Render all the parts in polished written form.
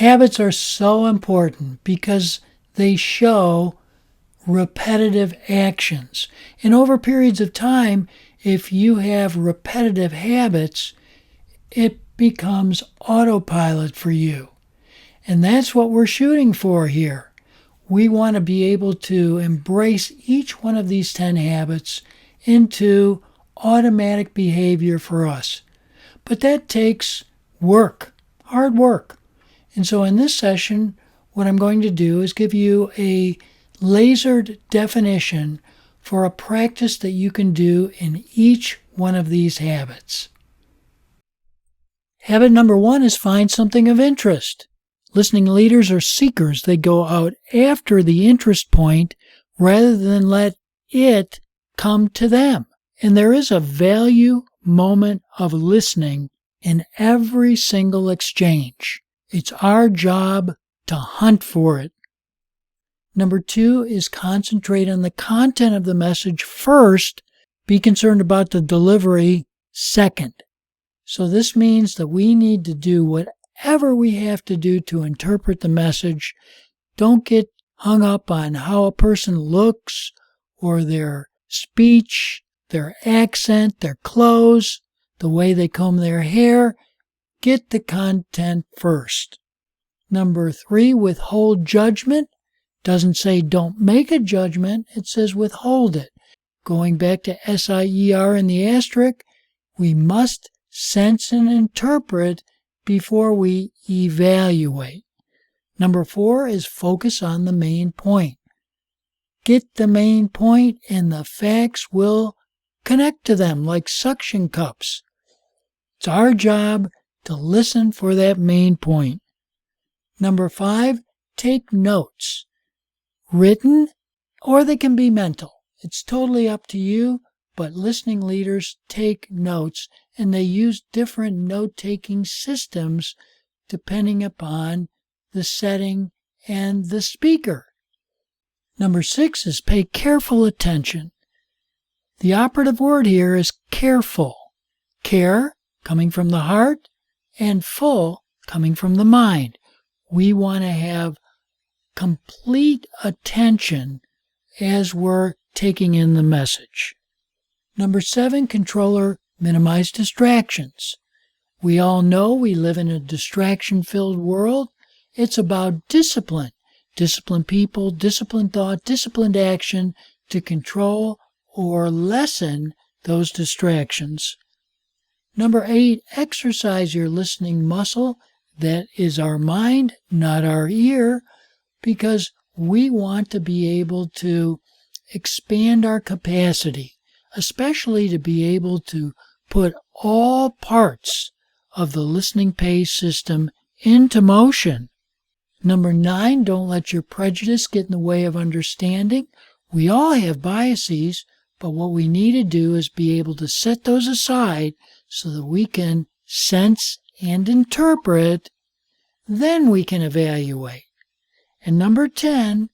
Habits are so important because they show repetitive actions. And over periods of time, if you have repetitive habits, it becomes autopilot for you. And that's what we're shooting for here. We want to be able to embrace each one of these 10 habits into automatic behavior for us. But that takes work, hard work. And so in this session, what I'm going to do is give you a lasered definition for a practice that you can do in each one of these habits. Habit number 1 is find something of interest. Listening leaders are seekers. They go out after the interest point rather than let it come to them. And there is a value moment of listening in every single exchange. It's our job to hunt for it. Number 2 is concentrate on the content of the message first. Be concerned about the delivery second. So this means that we need to do whatever we have to do to interpret the message. Don't get hung up on how a person looks or their speech, their accent, their clothes, the way they comb their hair. Get the content first. Number 3, withhold judgment. Doesn't say don't make a judgment, it says withhold it. Going back to SIER in the asterisk, we must sense and interpret before we evaluate. Number 4 is focus on the main point. Get the main point and the facts will connect to them like suction cups. It's our job to listen for that main point. Number 5, take notes. Written, or they can be mental. It's totally up to you, but listening leaders take notes, and they use different note-taking systems depending upon the setting and the speaker. Number 6 is pay careful attention. The operative word here is careful. Care, coming from the heart, and full, coming from the mind. We want to have complete attention as we're taking in the message. Number 7, controller, minimize distractions. We all know we live in a distraction-filled world. It's about discipline. Disciplined people, disciplined thought, disciplined action to control or lessen those distractions. Number 8, exercise your listening muscle. That is our mind, not our ear, because we want to be able to expand our capacity, especially to be able to put all parts of the listening pay system into motion. Number 9, don't let your prejudice get in the way of understanding. We all have biases, but what we need to do is be able to set those aside so that we can sense and interpret, then we can evaluate. And number 10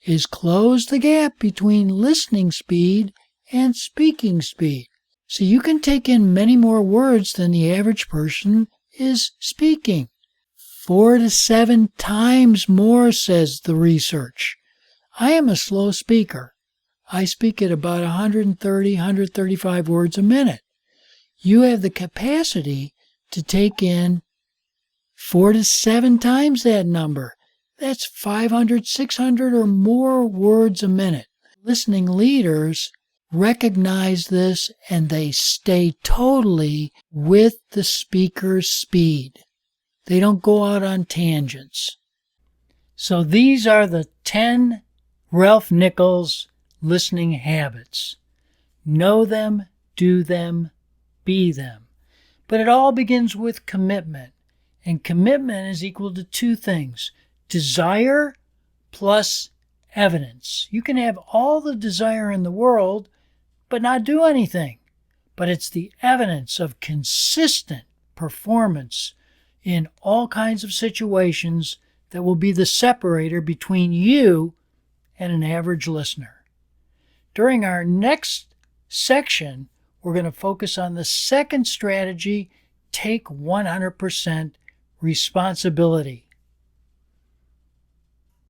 is close the gap between listening speed and speaking speed. So you can take in many more words than the average person is speaking. 4 to 7 times more, says the research. I am a slow speaker. I speak at about 130, 135 words a minute. You have the capacity to take in 4 to 7 times that number. That's 500, 600 or more words a minute. Listening leaders recognize this and they stay totally with the speaker's speed. They don't go out on tangents. So these are the 10 Ralph Nichols listening habits. Know them, do them, be them. But it all begins with commitment. And commitment is equal to 2 things. Desire plus evidence. You can have all the desire in the world, but not do anything. But it's the evidence of consistent performance in all kinds of situations that will be the separator between you and an average listener. During our next section, we're going to focus on the second strategy, take 100% responsibility.